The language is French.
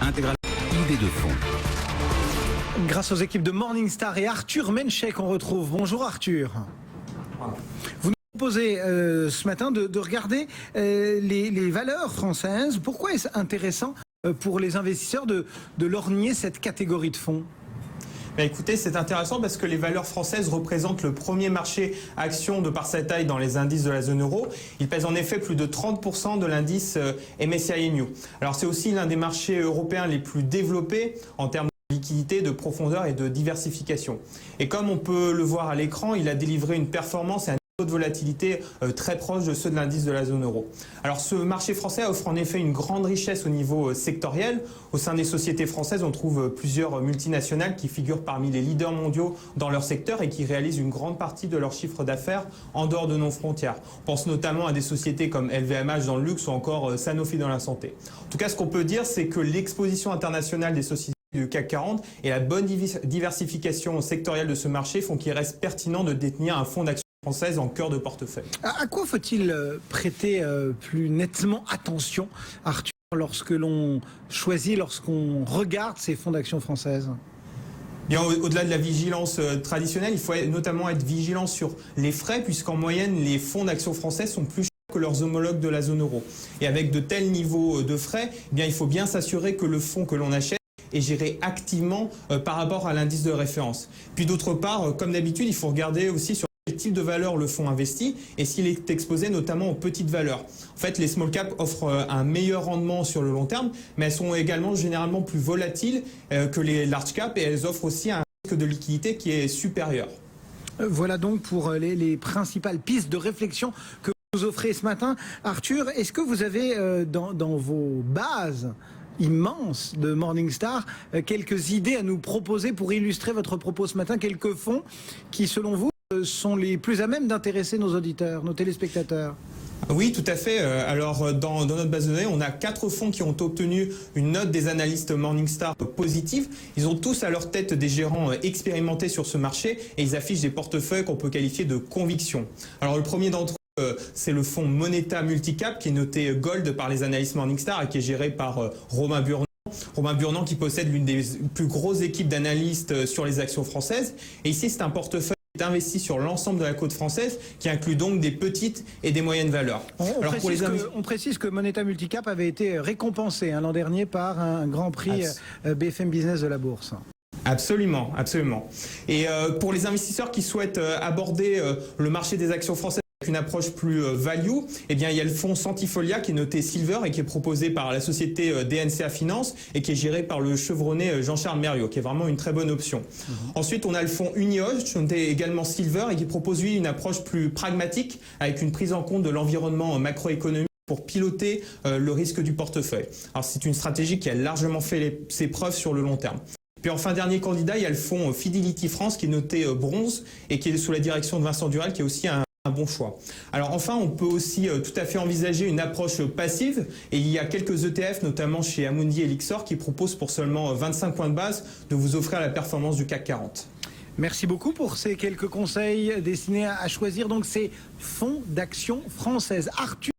Intégral idée de fond. Grâce aux équipes de Morningstar et Arthur Menchek qu'on retrouve. Bonjour Arthur. Vous nous proposez ce matin de regarder les valeurs françaises. Pourquoi est-ce intéressant pour les investisseurs de lorgner cette catégorie de fonds ? Écoutez, c'est intéressant parce que les valeurs françaises représentent le premier marché action de par sa taille dans les indices de la zone euro. Il pèse en effet plus de 30% de l'indice MSCI New. Alors c'est aussi l'un des marchés européens les plus développés en termes de liquidité, de profondeur et de diversification. Et comme on peut le voir à l'écran, il a délivré une performance et un de volatilité très proche de ceux de l'indice de la zone euro. Alors ce marché français offre en effet une grande richesse au niveau sectoriel. Au sein des sociétés françaises, on trouve plusieurs multinationales qui figurent parmi les leaders mondiaux dans leur secteur et qui réalisent une grande partie de leur chiffre d'affaires en dehors de nos frontières. On pense notamment à des sociétés comme LVMH dans le luxe ou encore Sanofi dans la santé. En tout cas, ce qu'on peut dire, c'est que l'exposition internationale des sociétés du CAC 40 et la bonne diversification sectorielle de ce marché font qu'il reste pertinent de détenir un fonds d'action française en cœur de portefeuille. À quoi faut-il prêter plus nettement attention, Arthur, lorsque l'on choisit, lorsqu'on regarde ces fonds d'action françaises ? Bien, au-delà de la vigilance traditionnelle, il faut notamment être vigilant sur les frais, puisqu'en moyenne, les fonds d'action français sont plus chers que leurs homologues de la zone euro. Et avec de tels niveaux de frais, eh bien, il faut bien s'assurer que le fonds que l'on achète est géré activement par rapport à l'indice de référence. Puis d'autre part, comme d'habitude, il faut regarder aussi sur quel type de valeur le fonds investit et s'il est exposé notamment aux petites valeurs. En fait, les small caps offrent un meilleur rendement sur le long terme, mais elles sont également généralement plus volatiles que les large caps et elles offrent aussi un risque de liquidité qui est supérieur. Voilà donc pour les principales pistes de réflexion que vous offrez ce matin. Arthur, est-ce que vous avez dans vos bases immenses de Morningstar quelques idées à nous proposer pour illustrer votre propos ce matin, quelques fonds qui, selon vous, sont les plus à même d'intéresser nos auditeurs, nos téléspectateurs? Oui, tout à fait. Alors, dans notre base de données, on a 4 fonds qui ont obtenu une note des analystes Morningstar positive. Ils ont tous à leur tête des gérants expérimentés sur ce marché et ils affichent des portefeuilles qu'on peut qualifier de conviction. Alors, le premier d'entre eux, c'est le fonds Moneta Multicap qui est noté Gold par les analystes Morningstar et qui est géré par Romain Burnand. Romain Burnand qui possède l'une des plus grosses équipes d'analystes sur les actions françaises. Et ici, c'est un portefeuille investi sur l'ensemble de la côte française, qui inclut donc des petites et des moyennes valeurs. On précise que Moneta Multicap avait été récompensé l'an dernier par un grand prix BFM Business de la Bourse. Absolument, absolument. Et pour les investisseurs qui souhaitent aborder le marché des actions françaises avec une approche plus value, eh bien, il y a le fonds Centifolia qui est noté Silver et qui est proposé par la société DNCA Finance et qui est géré par le chevronné Jean-Charles Merriot, qui est vraiment une très bonne option. Ensuite, on a le fonds Unihost, noté également Silver et qui propose lui une approche plus pragmatique avec une prise en compte de l'environnement macroéconomique pour piloter le risque du portefeuille. Alors, c'est une stratégie qui a largement fait ses preuves sur le long terme. Puis enfin, dernier candidat, il y a le fonds Fidelity France qui est noté bronze et qui est sous la direction de Vincent Dural, qui est aussi un bon choix. Alors enfin, on peut aussi tout à fait envisager une approche passive et il y a quelques ETF, notamment chez Amundi et Lyxor, qui proposent pour seulement 25 points de base de vous offrir la performance du CAC 40. Merci beaucoup pour ces quelques conseils destinés à choisir donc ces fonds d'action françaises. Arthur